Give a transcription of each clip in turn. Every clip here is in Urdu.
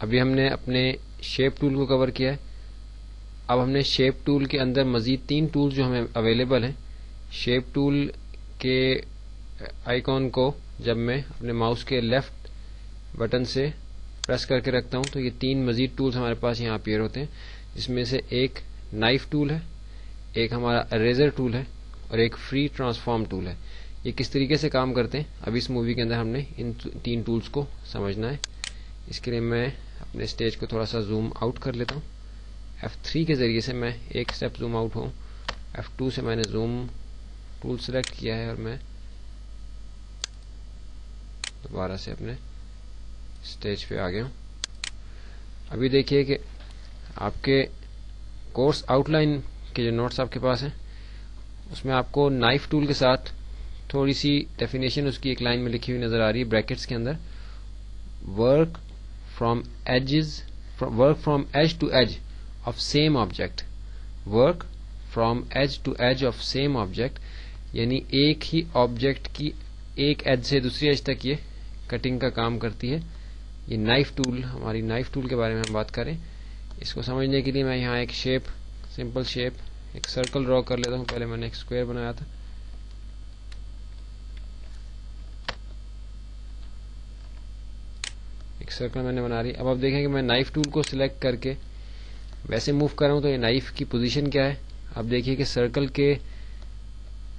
ابھی ہم نے اپنے شیپ ٹول کو کور کیا ہے. اب ہم نے شیپ ٹول کے اندر مزید 3 ٹول جو ہمیں اویلیبل ہیں. شیپ ٹول کے آئیکن کو جب میں اپنے ماؤس کے لیفٹ بٹن سے پریس کر کے رکھتا ہوں تو یہ 3 مزید ٹولز ہمارے پاس یہاں اپیئر ہوتے ہیں، جس میں سے ایک نائف ٹول ہے، ایک ہمارا اریزر ٹول ہے اور ایک فری ٹرانسفارم ٹول ہے. یہ کس طریقے سے کام کرتے ہیں اب اس مووی کے اندر ہم نے ان 3 ٹولز کو سمجھنا ہے. اس کے لیے میں اپنے اسٹیج کو تھوڑا سا زوم آؤٹ کر لیتا ہوں. F3 کے ذریعے سے میں ایک اسٹیپ زوم آؤٹ ہوں. F2 سے میں نے زوم ٹول سلیکٹ کیا ہے اور میں دوبارہ سے اپنے اسٹیج پہ آ گیا ہوں. ابھی دیکھیے کہ آپ کے کورس آؤٹ لائن کے جو نوٹس آپ کے پاس ہیں اس میں آپ کو نائف ٹول کے ساتھ تھوڑی سی ڈیفینیشن اس کی ایک لائن میں لکھی ہوئی نظر آ رہی ہے بریکٹس کے اندر. Work from edge to edge of same object. Work from edge to edge of same object یعنی ایک ہی آبجیکٹ کی ایک ایج سے دوسری ایج تک یہ کٹنگ کا کام کرتی ہے. یہ نائف ٹول، ہماری نائف ٹول کے بارے میں ہم بات کریں. اس کو سمجھنے کے لیے میں یہاں ایک شیپ، سمپل شیپ، ایک سرکل ڈرا کر لیتا ہوں. پہلے میں نے ایک اسکوائر بنایا تھا. ایک سرکل میں نے بنا لی. اب آپ دیکھیں کہ میں نائف ٹول کو سلیکٹ کر کے ویسے موو کر رہا ہوں تو یہ نائف کی پوزیشن کیا ہے. اب دیکھیے کہ سرکل کے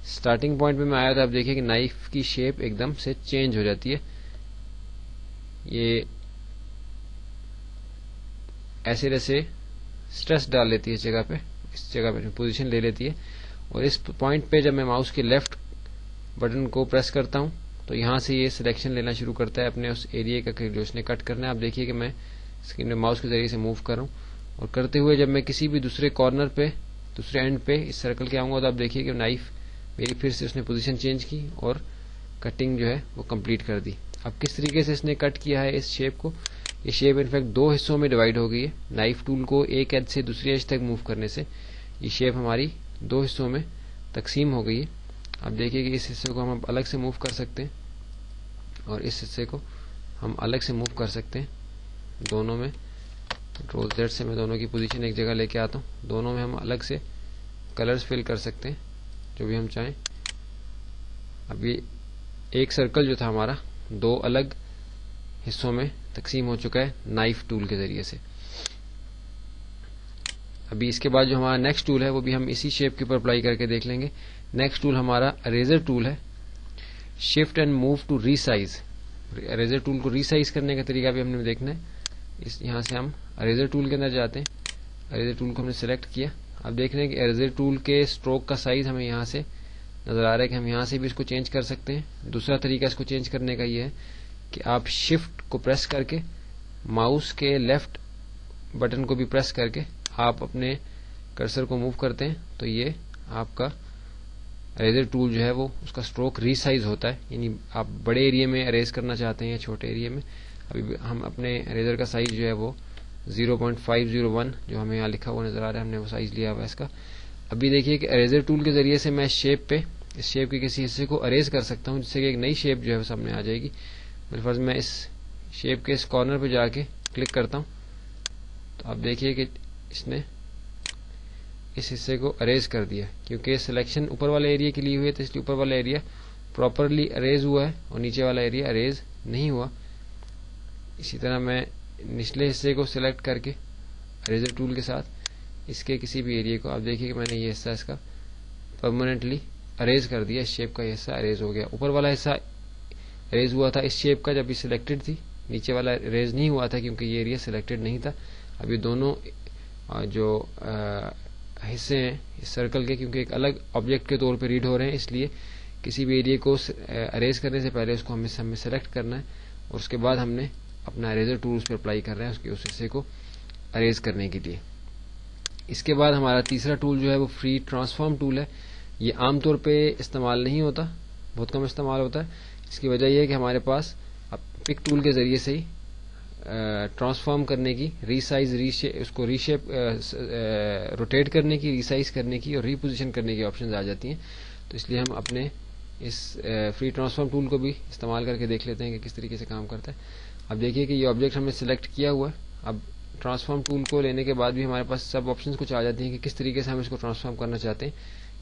سٹارٹنگ پوائنٹ پہ میں آیا تو آپ دیکھیے کہ نائف کی شیپ ایک دم سے چینج ہو جاتی ہے. یہ ایسے جیسے سٹریس ڈال لیتی ہے اس جگہ پہ پوزیشن لے لیتی ہے. اور اس پوائنٹ پہ جب میں ماؤس کے لیفٹ بٹن کو پریس کرتا ہوں تو یہاں سے یہ سلیکشن لینا شروع کرتا ہے اپنے اس ایریا کا جو اس نے کٹ کرنا ہے. آپ دیکھیے کہ میں اسکرین میں ماؤس کے ذریعے سے موو کر رہا ہوں اور کرتے ہوئے جب میں کسی بھی دوسرے کارنر پہ، دوسرے اینڈ پہ اس سرکل کے آؤں گا تو آپ دیکھیے کہ نائف میری پھر سے اس نے پوزیشن چینج کی اور کٹنگ جو ہے وہ کمپلیٹ کر دی. اب کس طریقے سے اس نے کٹ کیا ہے اس شیپ کو، یہ شیپ انفیکٹ 2 حصوں میں ڈیوائڈ ہو گئی ہے. نائف ٹول کو ایک ایج سے دوسری ایج تک موو کرنے سے یہ شیپ ہماری 2 حصوں میں تقسیم ہو گئی ہے. اب دیکھیے کہ اس حصے کو ہم الگ سے موو کر سکتے ہیں اور اس حصے کو ہم الگ سے موو کر سکتے ہیں. دونوں میں کنٹرول Z سے میں دونوں کی پوزیشن ایک جگہ لے کے آتا ہوں. دونوں میں ہم الگ سے کلرز فل کر سکتے ہیں جو بھی ہم چاہیں. ابھی ایک سرکل جو تھا ہمارا 2 الگ حصوں میں تقسیم ہو چکا ہے نائف ٹول کے ذریعے سے. ابھی اس کے بعد جو ہمارا نیکسٹ ٹول ہے وہ بھی ہم اسی شیپ کے اوپر اپلائی کر کے دیکھ لیں گے. نیکسٹ ٹول ہمارا اریزر ٹول ہے. Shift and move to resize. Eraser tool کو ریسائز کرنے کا طریقہ بھی ہم نے دیکھنا ہے. یہاں سے ہم اریزر ٹول کے اندر جاتے ہیں. اریزر ٹول کو ہم نے سلیکٹ کیا. اب دیکھ رہے ہیں کہ اریزر ٹول کے اسٹروک کا سائز ہمیں یہاں سے نظر آ رہا ہے کہ ہم یہاں سے بھی اس کو چینج کر سکتے ہیں. دوسرا طریقہ اس کو چینج کرنے کا یہ ہے کہ آپ شفٹ کو پریس کر کے ماؤس کے لیفٹ بٹن کو بھی پریس کر کے آپ اپنے کرسر کو موو کرتے ہیں تو یہ آپ کا اریزر ٹول جو ہے وہ اس کا اسٹروک ریسائز ہوتا ہے. یعنی آپ بڑے ایریا میں اریز کرنا چاہتے ہیں یا چھوٹے ایریا میں. ابھی ہم اپنے اریزر کا سائز جو ہے وہ 0.501 جو ہمیں یہاں لکھا ہوا نظر آ رہا ہے، ہم نے وہ سائز لیا ہوا ہے اس کا. ابھی دیکھیے کہ اریزر ٹول کے ذریعے سے میں شیپ پہ اس شیپ کے کسی حصے کو اریز کر سکتا ہوں جس سے کہ ایک نئی شیپ جو ہے وہ سامنے آ جائے گی. بالفرض میں اس شیپ کے اس کارنر پہ جا کے کلک کرتا ہوں تو آپ دیکھیے کہ اس نے اس حصے کو اریز کر دیا. کیونکہ سلیکشن اوپر والے ایریا کے لیے ہوئی ہے تو اس لیے اوپر والا ایریا پراپرلی اریز ہوا ہے اور نیچے والا ایریا اریز نہیں ہوا. اسی طرح میں نچلے حصے کو سلیکٹ کر کے اریزر ٹول کے ساتھ اس کے کسی بھی ایریا کو، آپ دیکھیے کہ میں نے یہ حصہ اس کا پرماننٹلی اریز کر دیا. اس شیپ کا یہ حصہ اریز ہو گیا. اوپر والا حصہ اریز ہوا تھا اس شیپ کا جب یہ سلیکٹڈ تھی، نیچے والا اریز نہیں ہوا تھا کیونکہ یہ ایریا سلیکٹڈ نہیں تھا. اب یہ دونوں جو حصے ہیں اس سرکل کے کیونکہ ایک الگ آبجیکٹ کے طور پہ ریڈ ہو رہے ہیں، اس لیے کسی بھی ایریا کو اریز کرنے سے پہلے اس کو ہمیں سلیکٹ کرنا ہے اور اس کے بعد ہم نے اپنا اریزر ٹول اس پہ اپلائی کر رہے ہیں اس حصے کو اریز کرنے کے لیے. اس کے بعد ہمارا تیسرا ٹول جو ہے وہ فری ٹرانسفارم ٹول ہے. یہ عام طور پہ استعمال نہیں ہوتا، بہت کم استعمال ہوتا ہے. اس کی وجہ یہ ہے کہ ہمارے پاس پک ٹول کے ذریعے سے ہی ٹرانسفارم کرنے کی، اس کو ریشیپ روٹیٹ کرنے کی، ریسائز کرنے کی اور ریپوزیشن کرنے کی آپشنز آ جاتی ہیں. تو اس لیے ہم اپنے اس فری ٹرانسفارم ٹول کو بھی استعمال کر کے دیکھ لیتے ہیں کہ کس طریقے سے کام کرتا ہے. اب دیکھیے کہ یہ آبجیکٹ ہم نے سلیکٹ کیا ہوا ہے. اب ٹرانسفارم ٹول کو لینے کے بعد بھی ہمارے پاس سب آپشنز کچھ آ جاتی ہیں کہ کس طریقے سے ہم اس کو ٹرانسفارم کرنا چاہتے ہیں.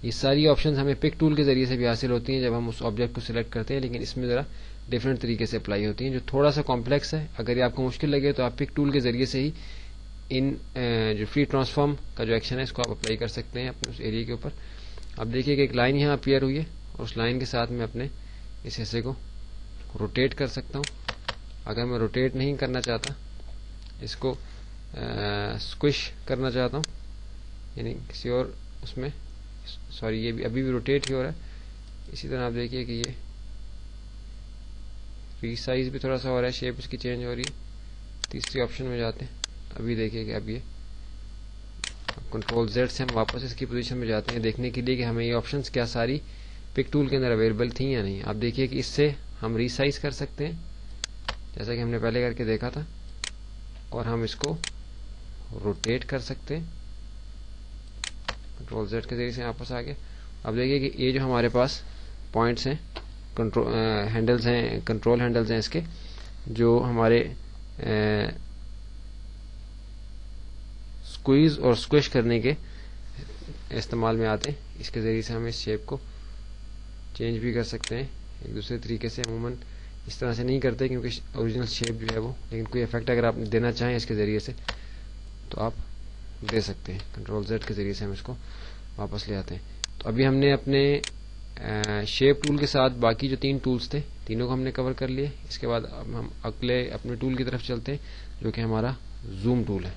یہ ساری آپشنز ہمیں پک ٹول کے ذریعے سے بھی حاصل ہوتی ہیں جب ہم اس آبجیکٹ کو سلیکٹ کرتے ہیں, لیکن اس میں ذرا ڈفرینٹ طریقے سے اپلائی ہوتی ہیں جو تھوڑا سا کمپلیکس ہے. اگر یہ آپ کو مشکل لگے تو آپ پک ٹول کے ذریعے سے ہی ان جو فری ٹرانسفارم کا جو ایکشن ہے اس کو آپ اپلائی کر سکتے ہیں اپنے اس ایریا کے اوپر. اب دیکھیے کہ ایک لائن یہاں اپیئر ہوئی ہے اور اس لائن کے ساتھ میں اپنے اس حصے کو روٹیٹ کر سکتا ہوں. اگر میں روٹیٹ نہیں کرنا چاہتا, اس کو اسکوش کرنا چاہتا ہوں, یعنی کسی اور اس میں, سوری یہ بھی ابھی بھی روٹیٹ ہی ہو رہا ہے. اسی طرح آپ دیکھیے کہ یہ ریسائز بھی تھوڑا سا ہو رہا ہے, شیپ اس کی چینج ہو رہی ہے. تیسری آپشن میں جاتے ہیں, ابھی دیکھیے کہ اب یہ کنٹرول زیڈ سے ہم واپس اس کی پوزیشن میں جاتے ہیں دیکھنے کے لیے کہ ہمیں یہ آپشنز کیا ساری پک ٹول کے اندر اویلیبل تھیں یا نہیں. آپ دیکھیے کہ اس سے ہم ریسائز کر سکتے ہیں جیسا کہ ہم نے پہلے کر کے دیکھا تھا, اور ہم اس کو روٹیٹ کر سکتے ہیں کنٹرول زیڈ کے ذریعے سے واپس آ گئے. اب دیکھیے کہ یہ جو ہمارے پاس پوائنٹس ہیں, ہینڈلز ہیں, کنٹرول ہینڈلز ہیں اس کے, جو ہمارے سکویز اور سکوش کرنے کے استعمال میں آتے ہیں. اس کے ذریعے سے ہم اس شیپ کو چینج بھی کر سکتے ہیں ایک دوسرے طریقے سے. عموماً اس طرح سے نہیں کرتے کیونکہ اوریجنل شیپ جو ہے وہ, لیکن کوئی افیکٹ اگر آپ دینا چاہیں اس کے ذریعے سے تو آپ دے سکتے ہیں. کنٹرول زیڈ کے ذریعے سے ہم اس کو واپس لے آتے ہیں. تو ابھی ہم نے اپنے شیپ ٹول کے ساتھ باقی جو 3 ٹولز تھے تینوں کو ہم نے کور کر لیے. اس کے بعد اب ہم اگلے اپنے ٹول کی طرف چلتے ہیں جو کہ ہمارا زوم ٹول ہے.